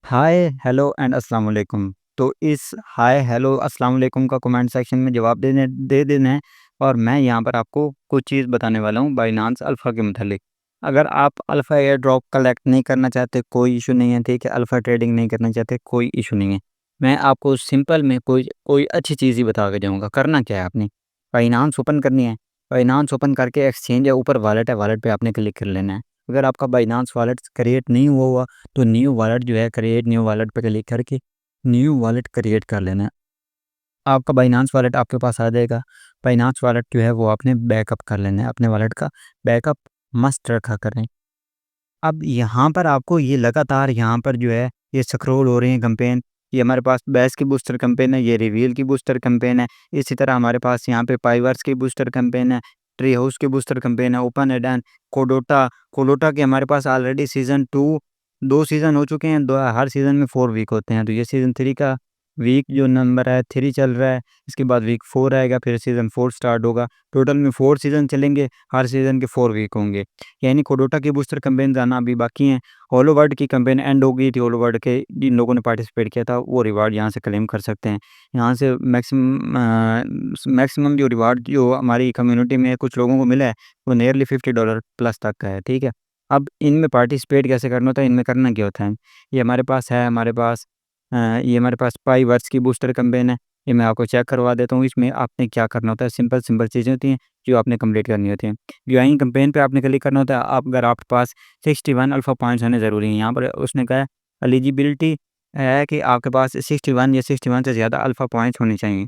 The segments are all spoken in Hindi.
हाय, हेलो एंड अस्सलाम वालेकुम। तो इस हाय, हेलो, अस्सलाम वालेकुम का कमेंट सेक्शन में जवाब दे देना है और मैं यहाँ पर आपको कुछ चीज़ बताने वाला हूँ बाइनांस अल्फ़ा के मुतालिक। अगर आप अल्फ़ा एयर ड्रॉप कलेक्ट नहीं करना चाहते, कोई इशू नहीं है, ठीक है? अल्फ़ा ट्रेडिंग नहीं करना चाहते, कोई इशू नहीं है। मैं आपको सिंपल में कोई कोई अच्छी चीज़ ही बता के जाऊँगा। करना क्या है आपने? बाइनांस ओपन करनी है। बाइनांस ओपन करके एक्सचेंज है, ऊपर वॉलेट है, वॉलेट पे आपने क्लिक कर लेना है। अगर आपका बाइनांस वॉलेट क्रिएट नहीं हुआ हुआ तो न्यू वॉलेट जो है क्रिएट न्यू वॉलेट पे क्लिक करके न्यू वॉलेट क्रिएट कर लेना है। आपका बाइनांस वॉलेट आपके पास आ जाएगा। बाइनांस वॉलेट जो है वो आपने बैकअप कर लेना है, अपने वॉलेट का बैकअप मस्ट रखा करें। अब यहाँ पर आपको ये लगातार यहाँ पर जो है ये स्क्रॉल हो रही है कैंपेन। ये हमारे पास बैस की बूस्टर कैंपेन है, ये रिवील की बूस्टर कैंपेन है। इसी तरह हमारे पास यहाँ पे पाइवर्स की बूस्टर कैंपेन है, ट्री हाउस की बूस्टर कैंपेन है, ओपन एडन, कोडोटा। कोडोटा के हमारे पास ऑलरेडी सीज़न 2 2 सीज़न हो चुके हैं। हर सीज़न में 4 वीक होते हैं। तो ये सीज़न 3 का वीक जो नंबर है 3 चल रहा है। इसके बाद वीक 4 आएगा, फिर सीज़न 4 स्टार्ट होगा। टोटल में 4 सीज़न चलेंगे, हर सीज़न के 4 वीक होंगे। यानी कोडोटा की बूस्टर कैंपेन आना अभी बाकी हैं। होलो वर्ल्ड की कैंपेन एंड हो गई थी। होलो वर्ल्ड के जिन लोगों ने पार्टिसिपेट किया था वो रिवार्ड यहाँ से क्लेम कर सकते हैं। यहाँ से मैक्सिमम जो रिवार्ड जो हमारी कम्युनिटी में कुछ लोगों को मिला है वो नियरली $50 प्लस तक का है, ठीक है। अब इनमें पार्टिसिपेट कैसे करना होता है, इनमें करना क्या होता है, ये हमारे पास पाई वर्स की बूस्टर कैंपेन है। ये मैं आपको चेक करवा देता हूँ। इसमें आपने क्या करना होता है, सिंपल सिंपल चीज़ें होती हैं जो आपने कंप्लीट करनी होती हैं। ज्वाइन कैंपेन पे आपने क्लिक करना होता है। आप अगर आपके पास 61 अल्फ़ा पॉइंट्स होने ज़रूरी हैं। यहाँ पर उसने कहा है एलिजिबिलिटी है कि आपके पास 61 या 61 से ज़्यादा अल्फ़ा पॉइंट्स होने चाहिए।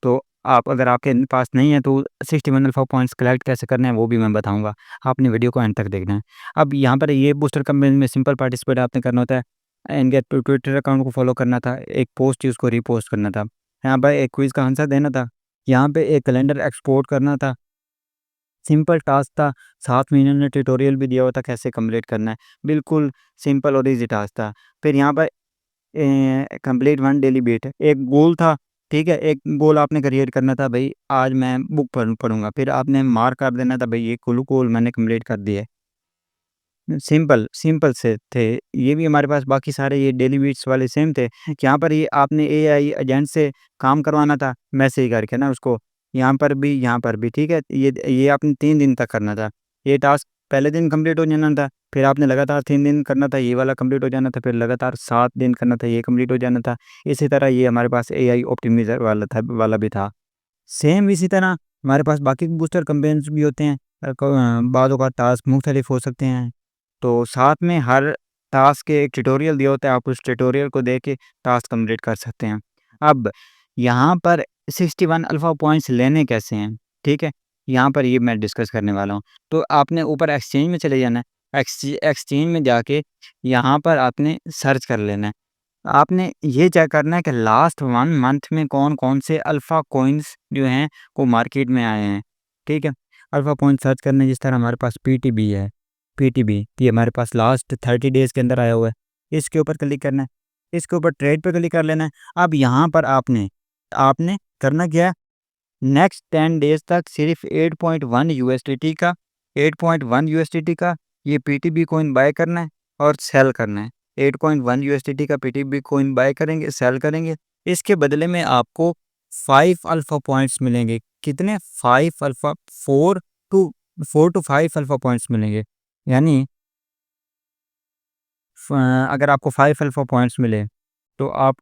तो आप अगर आपके पास नहीं है तो 61 अल्फ़ा पॉइंट्स कलेक्ट कैसे करने हैं वो भी मैं बताऊँगा। आपने वीडियो को एंड तक देखना है। अब यहाँ पर ये बूस्टर कैंपेन में सिंपल पार्टिसिपेट आपने करना होता है। इनके ट्विटर अकाउंट को फॉलो करना था, एक पोस्ट थी उसको रीपोस्ट करना था। यहाँ पर एक क्विज़ का आंसर देना था। यहाँ पे एक कैलेंडर एक्सपोर्ट करना था। सिंपल टास्क था, 7 महीने ने ट्यूटोरियल भी दिया हुआ था कैसे कंप्लीट करना है। बिल्कुल सिंपल और ईज़ी टास्क था। फिर यहाँ पर कंप्लीट 1 डेली बीट एक गोल था, ठीक है? एक गोल आपने क्रिएट करना था, भई आज मैं बुक पढ़ूँगा। फिर आपने मार्क कर देना था, भई ये कुल गोल मैंने कंप्लीट कर दिया है। सिंपल सिंपल से थे। ये भी हमारे पास बाकी सारे ये डेली बीट्स वाले सेम थे। यहाँ पर ये आपने एआई एजेंट से काम करवाना था, मैसेज करके ना उसको। यहाँ पर भी, ठीक है? ये आपने 3 दिन तक करना था। ये टास्क पहले दिन कंप्लीट हो जाना था, फिर आपने लगातार 3 दिन करना था, ये वाला कंप्लीट हो जाना था, फिर लगातार 7 दिन करना था, ये कंप्लीट हो जाना था। इसी तरह ये हमारे पास एआई ऑप्टिमाइज़र वाला भी था। सेम इसी तरह हमारे पास बाकी बूस्टर कैंपेन्स भी होते हैं। बाज़ औक़ात टास्क मुख्तलिफ हो सकते हैं। तो साथ में हर टास्क के एक ट्यूटोरियल दिया होता है, आप उस ट्यूटोरियल को देख के टास्क कंप्लीट कर सकते हैं। अब यहाँ पर 61 अल्फ़ा पॉइंट्स लेने कैसे हैं, ठीक है? यहाँ पर ये मैं डिस्कस करने वाला हूँ। तो आपने ऊपर एक्सचेंज में चले जाना है। एक्सचेंज में जाके यहाँ पर आपने सर्च कर लेना है। आपने ये चेक करना है कि लास्ट 1 मंथ में कौन-कौन से अल्फ़ा कॉइन्स जो हैं वो मार्केट में आए हैं, ठीक है? अल्फ़ा कॉइन सर्च करना है, जिस तरह हमारे पास पीटीबी है, पीटीबी ये हमारे पास लास्ट 30 डेज़ के अंदर आया हुआ है। इसके ऊपर क्लिक करना है, इसके ऊपर ट्रेड पे क्लिक कर लेना है। अब यहाँ पर आपने आपने करना क्या है, नेक्स्ट 10 डेज़ तक सिर्फ़ 8.1 यूएसडीटी का 8.1 यूएसडीटी का ये पीटीबी कॉइन बाय करना है और सेल करना है। 8.1 यूएसडीटी का पीटीबी कॉइन बाय करेंगे, सेल करेंगे। इसके बदले में आपको 5 अल्फ़ा पॉइंट्स मिलेंगे। कितने? 5 अल्फ़ा 4 टू 5 अल्फ़ा पॉइंट्स मिलेंगे। यानी फ अगर आपको 5 अल्फ़ा पॉइंट्स मिले तो आप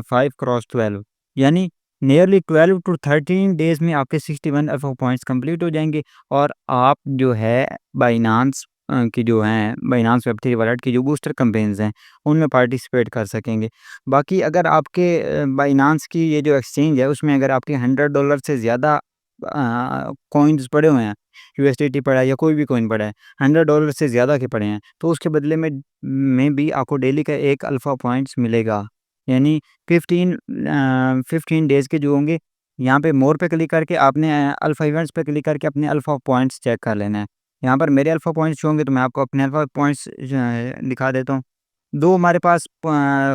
5 क्रॉस 12 यानी नियरली 12 टू 13 डेज़ में आपके 61 अल्फ़ा पॉइंट्स कंप्लीट हो जाएँगे और आप जो है बाइनांस की जो हैं बाइनांस वेब 3 वॉलेट की जो बूस्टर कैंपेन्स हैं, उनमें पार्टिसिपेट कर सकेंगे। बाकी अगर आपके बाइनांस की ये जो एक्सचेंज है उसमें अगर आपके $100 से ज़्यादा कॉइन्स पड़े हुए हैं, यूएसडीटी पड़ा है या कोई भी कॉइन पड़ा है, $100 से ज़्यादा के पड़े हैं, तो उसके बदले में भी आपको डेली का 1 अल्फ़ा पॉइंट्स मिलेगा। यानी 15 डेज़ के जो होंगे, यहाँ पे मोर पे क्लिक करके आपने अल्फ़ा इवेंट्स पे क्लिक करके अपने अल्फ़ा पॉइंट्स चेक कर लेना है। यहाँ पर मेरे अल्फ़ा पॉइंट्स जो होंगे तो मैं आपको अपने अल्फ़ा पॉइंट्स दिखा देता हूँ। 2 हमारे पास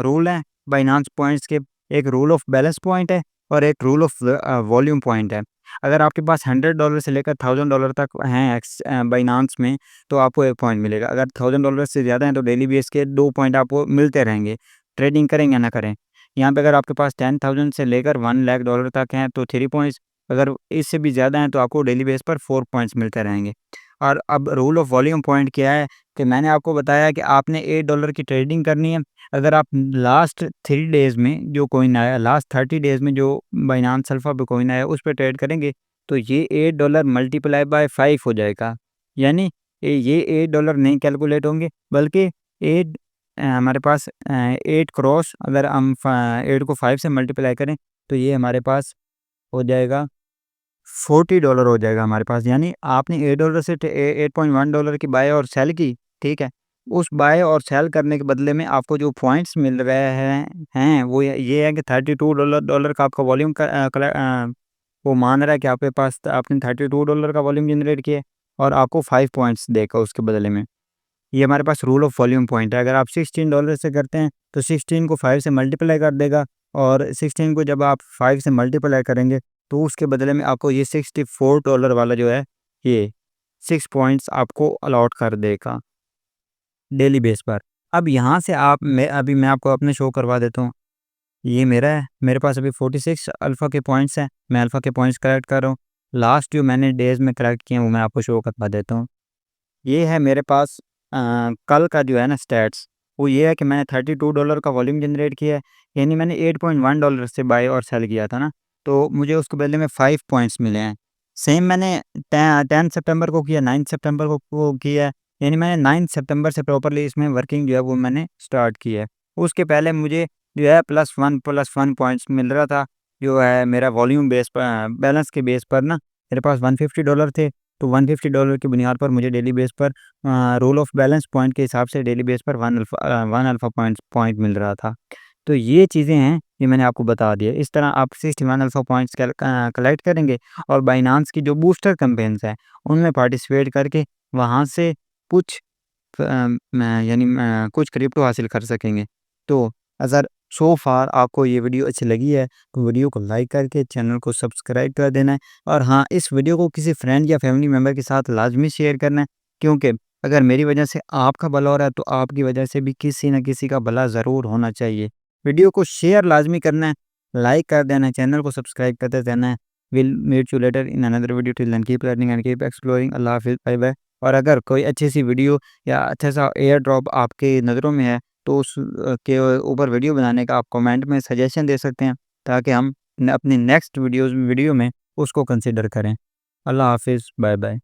रूल हैं बाइनांस पॉइंट्स के, एक रूल ऑफ बैलेंस पॉइंट है और एक रूल ऑफ वॉल्यूम पॉइंट है। अगर आपके पास $100 से लेकर $1000 तक हैं बाइनांस में, तो आपको 1 पॉइंट मिलेगा। अगर $1000 से ज़्यादा हैं तो डेली बेस के 2 पॉइंट आपको मिलते रहेंगे। ट्रेडिंग करें या ना करें। यहाँ पे अगर आपके पास 10,000 से लेकर $1,00,000 तक हैं तो 3 पॉइंट्स, अगर इससे भी ज़्यादा हैं तो आपको डेली बेस पर 4 पॉइंट्स मिलते रहेंगे। और अब रूल ऑफ वॉल्यूम पॉइंट क्या है कि मैंने आपको बताया कि आपने $8 की ट्रेडिंग करनी है। अगर आप लास्ट 3 डेज़ में जो कॉइन आया, लास्ट 30 डेज़ में जो बाइनेंस अल्फ़ा पे कॉइन आया उस पे ट्रेड करेंगे तो ये $8 मल्टीप्लाई बाय 5 हो जाएगा। यानी ये $8 नहीं कैलकुलेट होंगे, बल्कि 8 हमारे पास 8 क्रॉस, अगर हम 8 को 5 से मल्टीप्लाई करें तो ये हमारे पास हो जाएगा $40 हो जाएगा हमारे पास। यानी आपने $8 से $8.1 की बाय और सेल की, ठीक है? उस बाय और सेल करने के बदले में आपको जो पॉइंट्स मिल रहे हैं वो ये है कि $32 का आपका वॉल्यूम वो मान रहा है कि आपके पास आपने $32 का वॉल्यूम जनरेट किया है और आपको 5 पॉइंट्स देगा उसके बदले में। ये हमारे पास रूल ऑफ वॉल्यूम पॉइंट है। अगर आप $16 से करते हैं तो 16 को 5 से मल्टीप्लाई कर देगा, और 16 को जब आप 5 से मल्टीप्लाई करेंगे तो उसके बदले में आपको ये $64 वाला जो है, ये 6 पॉइंट्स आपको अलॉट कर देगा डेली बेस पर। अब यहाँ से मैं आपको अपने शो करवा देता हूँ। ये मेरा है, मेरे पास अभी 46 अल्फ़ा के पॉइंट्स हैं। मैं अल्फ़ा के पॉइंट्स कलेक्ट कर रहा हूँ। लास्ट जो मैंने डेज़ में कलेक्ट किए हैं वो मैं आपको शो करवा देता हूँ। ये है मेरे पास कल का जो है ना स्टैट्स, वो ये है कि मैंने $32 का वॉल्यूम जनरेट किया है। यानी मैंने $8.1 से बाय और सेल किया था ना, तो मुझे उसके बदले में 5 पॉइंट्स मिले हैं। सेम मैंने 10 सितंबर को किया, 9 सितंबर को किया है। यानी मैंने 9 सितंबर से प्रॉपर्ली इसमें वर्किंग जो है वो मैंने स्टार्ट की है। उसके पहले मुझे जो है +1 पॉइंट्स मिल रहा था, जो है मेरा वॉल्यूम बेस पर बैलेंस के बेस पर ना, मेरे पास $150 थे। तो $150 की बुनियाद पर मुझे डेली बेस पर रूल ऑफ बैलेंस पॉइंट के हिसाब से डेली बेस पर 1 अल्फ़ा पॉइंट मिल रहा था। तो ये चीज़ें हैं, ये मैंने आपको बता दिया। इस तरह आप 61 अल्फ़ा पॉइंट्स कलेक्ट करेंगे और बाइनेंस की जो बूस्टर कैंपेन्स हैं, उनमें पार्टिसिपेट करके वहाँ से कुछ कुछ क्रिप्टो हासिल कर सकेंगे। तो अगर सो फार आपको ये वीडियो अच्छी लगी है तो वीडियो को लाइक करके चैनल को सब्सक्राइब कर देना है, और हाँ, इस वीडियो को किसी फ्रेंड या फैमिली मेम्बर के साथ लाजमी शेयर करना है, क्योंकि अगर मेरी वजह से आपका भला हो रहा है तो आपकी वजह से भी किसी न किसी का भला ज़रूर होना चाहिए। वीडियो को शेयर लाजमी करना है, लाइक कर देना है, चैनल को सब्सक्राइब करते रहना है। Will meet you later in another video, till then keep learning and keep exploring. अल्लाह हाफ़िज़, बाय बाय। और अगर कोई अच्छी सी वीडियो या अच्छा सा एयर ड्रॉप आपके नज़रों में है तो उस के ऊपर वीडियो बनाने का आप कमेंट में सजेशन दे सकते हैं, ताकि हम अपनी नेक्स्ट वीडियो में उसको कंसिडर करें। अल्लाह हाफ़िज़, बाय बाय।